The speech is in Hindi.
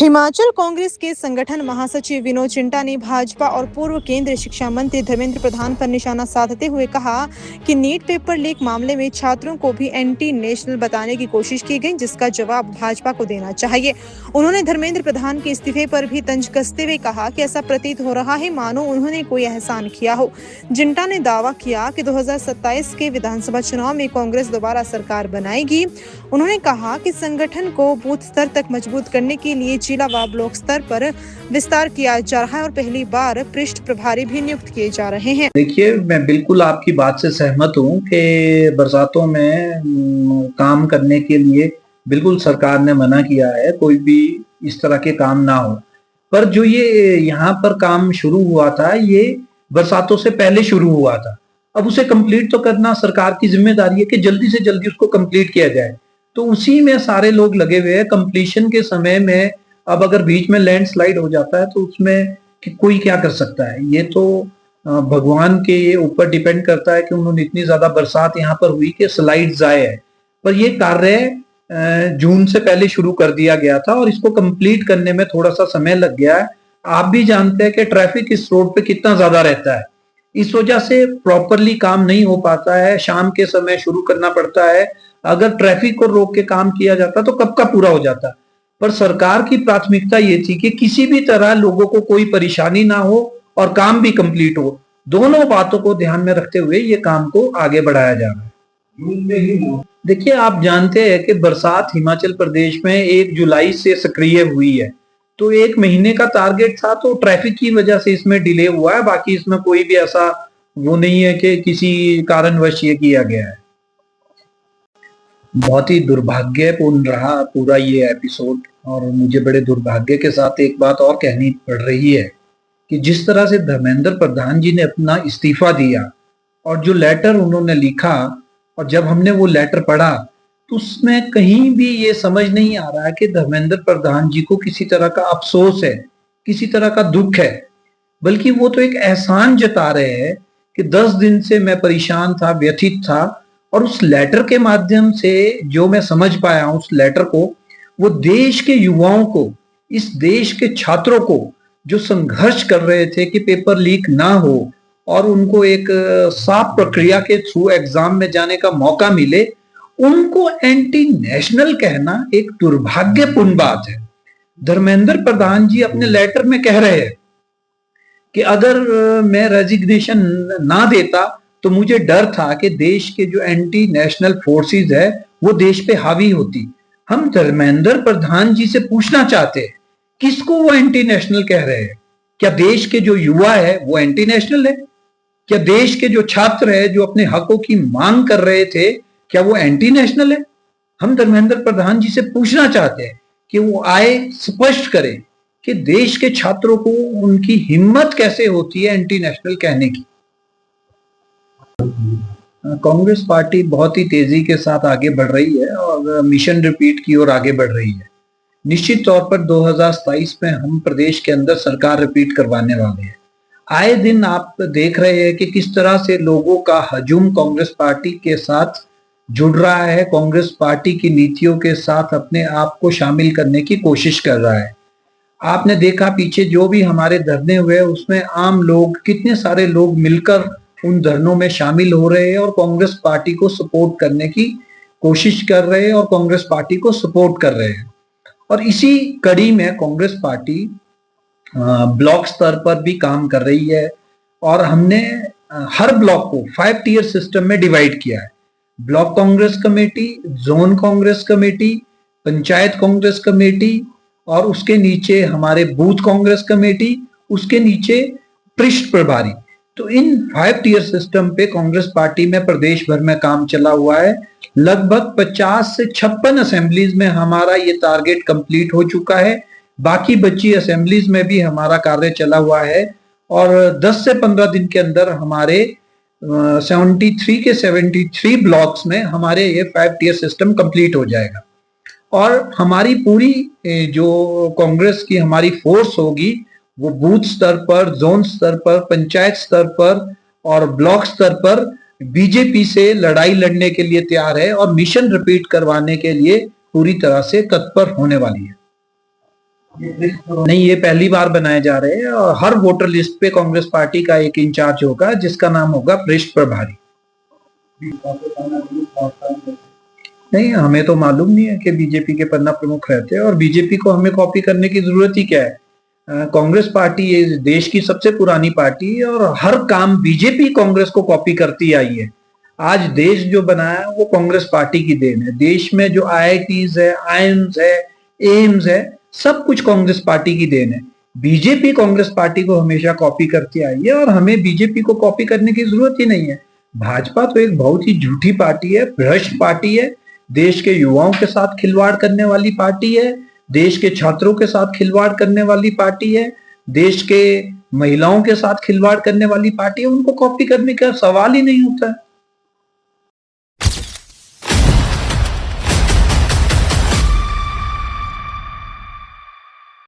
हिमाचल कांग्रेस के संगठन महासचिव विनोद चिंटा ने भाजपा और पूर्व केंद्रीय शिक्षा मंत्री धर्मेंद्र प्रधान पर निशाना साधते हुए कहा कि नीट पेपर लीक मामले में छात्रों को भी एंटी नेशनल बताने की कोशिश की गई, जिसका जवाब भाजपा को देना चाहिए। उन्होंने धर्मेंद्र प्रधान के इस्तीफे पर भी तंज कसते हुए कहा कि ऐसा प्रतीत हो रहा है मानो उन्होंने कोई एहसान किया हो। चिंटा ने दावा किया कि 2027 के विधानसभा चुनाव में कांग्रेस दोबारा सरकार बनाएगी। उन्होंने कहा कि संगठन को बूथ स्तर तक मजबूत करने के लिए जिला व ब्लॉक स्तर पर विस्तार किया जा रहा है और पहली बार पृष्ठ प्रभारी भी नियुक्त किए जा रहे हैं। देखिए, मैं बिल्कुल आपकी बात से सहमत हूँ कि बरसातों में काम करने के लिए बिल्कुल सरकार ने मना किया है, कोई भी इस तरह के काम ना हो। पर जो ये यहाँ पर काम शुरू हुआ था, ये बरसातों से पहले शुरू हुआ था। अब उसे कंप्लीट तो करना सरकार की जिम्मेदारी है कि जल्दी से जल्दी उसको कंप्लीट किया जाए। तो उसी में सारे लोग लगे हुए हैं। कंप्लीशन के समय में अब अगर बीच में लैंडस्लाइड हो जाता है तो उसमें कोई क्या कर सकता है। ये तो भगवान के ऊपर डिपेंड करता है कि उन्होंने इतनी ज्यादा बरसात यहाँ पर हुई कि स्लाइड्स आए हैं। पर ये कार्य जून से पहले शुरू कर दिया गया था और इसको कंप्लीट करने में थोड़ा सा समय लग गया है। आप भी जानते हैं कि ट्रैफिक इस रोड पे कितना ज्यादा रहता है, इस वजह से प्रॉपरली काम नहीं हो पाता है। शाम के समय शुरू करना पड़ता है। अगर ट्रैफिक को रोक के काम किया जाता तो कब का पूरा हो जाता। पर सरकार की प्राथमिकता ये थी कि किसी भी तरह लोगों को कोई परेशानी ना हो और काम भी कंप्लीट हो। दोनों बातों को ध्यान में रखते हुए ये काम को आगे बढ़ाया जा रहा है। देखिए, आप जानते हैं कि बरसात हिमाचल प्रदेश में 1 जुलाई से सक्रिय हुई है, तो 1 महीने का टारगेट था, तो ट्रैफिक की वजह से इसमें डिले हुआ है। बाकी इसमें कोई भी ऐसा वो नहीं है कि किसी कारणवश ये किया गया है। बहुत ही दुर्भाग्यपूर्ण रहा पूरा ये एपिसोड और मुझे बड़े दुर्भाग्य के साथ एक बात और कहनी पड़ रही है कि जिस तरह से धर्मेंद्र प्रधान जी ने अपना इस्तीफा दिया और जो लेटर उन्होंने लिखा, और जब हमने वो लेटर पढ़ा तो उसमें कहीं भी ये समझ नहीं आ रहा है कि धर्मेंद्र प्रधान जी को किसी तरह का अफसोस है, किसी तरह का दुख है, बल्कि वो तो एक एहसान जता रहे हैं कि 10 दिन से मैं परेशान था, व्यथित था। और उस लेटर के माध्यम से जो मैं समझ पाया हूं, उस लेटर को, वो देश के युवाओं को, इस देश के छात्रों को जो संघर्ष कर रहे थे कि पेपर लीक ना हो और उनको एक साफ प्रक्रिया के थ्रू एग्जाम में जाने का मौका मिले, उनको एंटी नेशनल कहना एक दुर्भाग्यपूर्ण बात है। धर्मेंद्र प्रधान जी अपने लेटर में कह रहे हैं कि अगर मैं रेजिग्नेशन ना देता तो मुझे डर था कि देश के जो एंटी नेशनल फोर्सेस है वो देश पे हावी होती। हम धर्मेंद्र प्रधान जी से पूछना चाहते हैं, किसको वो एंटी नेशनल कह रहे हैं? क्या देश के जो युवा है वो एंटी नेशनल है? क्या देश के जो छात्र है जो अपने हकों की मांग कर रहे थे, क्या वो एंटी नेशनल है? हम धर्मेंद्र प्रधान जी से पूछना चाहते हैं कि वो आए, स्पष्ट करें कि देश के छात्रों को उनकी हिम्मत कैसे होती है एंटी नेशनल कहने की। कांग्रेस पार्टी बहुत ही तेजी के साथ आगे बढ़ रही है और मिशन रिपीट की ओर आगे बढ़ रही है। निश्चित तौर पर 2027 में हम प्रदेश के अंदर सरकार रिपीट करवाने वाले हैं। आए दिन आप देख रहे हैं कि किस तरह से लोगों का हजूम कांग्रेस पार्टी के साथ जुड़ रहा है, कांग्रेस पार्टी की नीतियों के साथ अपने आप को शामिल करने की कोशिश कर रहा है। आपने देखा पीछे जो भी हमारे धरने हुए उसमें आम लोग, कितने सारे लोग मिलकर उन धरनों में शामिल हो रहे हैं और कांग्रेस पार्टी को सपोर्ट करने की कोशिश कर रहे हैं और कांग्रेस पार्टी को सपोर्ट कर रहे हैं। और इसी कड़ी में कांग्रेस पार्टी ब्लॉक स्तर पर भी काम कर रही है और हमने हर ब्लॉक को 5 टियर सिस्टम में डिवाइड किया है। Block Congress committee, zone Congress committee, panchayat Congress committee और उसके नीचे हमारे बूथ कांग्रेस कमेटी, उसके नीचे पृष्ठ प्रभारी। तो इन 5 टियर सिस्टम पे कांग्रेस पार्टी में प्रदेश भर में काम चला हुआ है। लगभग 50 से 56 असेंबलीज में हमारा ये टारगेट कंप्लीट हो चुका है। बाकी बची असेंबलीज में भी हमारा कार्य चला हुआ है और 10 से 15 दिन के अंदर हमारे 73 के 73 ब्लॉक्स में हमारे ये 5 टियर सिस्टम कंप्लीट हो जाएगा। और हमारी पूरी जो कांग्रेस की हमारी फोर्स होगी वो बूथ स्तर पर, जोन स्तर पर, पंचायत स्तर पर और ब्लॉक स्तर पर बीजेपी से लड़ाई लड़ने के लिए तैयार है और मिशन रिपीट करवाने के लिए पूरी तरह से तत्पर होने वाली है। नहीं, ये पहली बार बनाए जा रहे हैं और हर वोटर लिस्ट पे कांग्रेस पार्टी का एक इंचार्ज होगा जिसका नाम होगा पृष्ठ प्रभारी। नहीं, हमें तो मालूम नहीं है कि बीजेपी के पन्ना प्रमुख रहते हैं और बीजेपी को हमें कॉपी करने की जरूरत ही क्या है। कांग्रेस पार्टी ये देश की सबसे पुरानी पार्टी है और हर काम बीजेपी कांग्रेस को कॉपी करती आई है। आज देश जो बनाया है वो कांग्रेस पार्टी की देन है। देश में जो आईआईटीज है, आईएम्स है, एम्स है, सब कुछ कांग्रेस पार्टी की देन है। बीजेपी कांग्रेस पार्टी को हमेशा कॉपी करती आई है और हमें बीजेपी को कॉपी करने की जरूरत ही नहीं है। भाजपा तो एक बहुत ही झूठी पार्टी है, भ्रष्ट पार्टी है, देश के युवाओं के साथ खिलवाड़ करने वाली पार्टी है, देश के छात्रों के साथ खिलवाड़ करने वाली पार्टी है, देश के महिलाओं के साथ खिलवाड़ करने वाली पार्टी है। उनको कॉपी करने का सवाल ही नहीं होता है।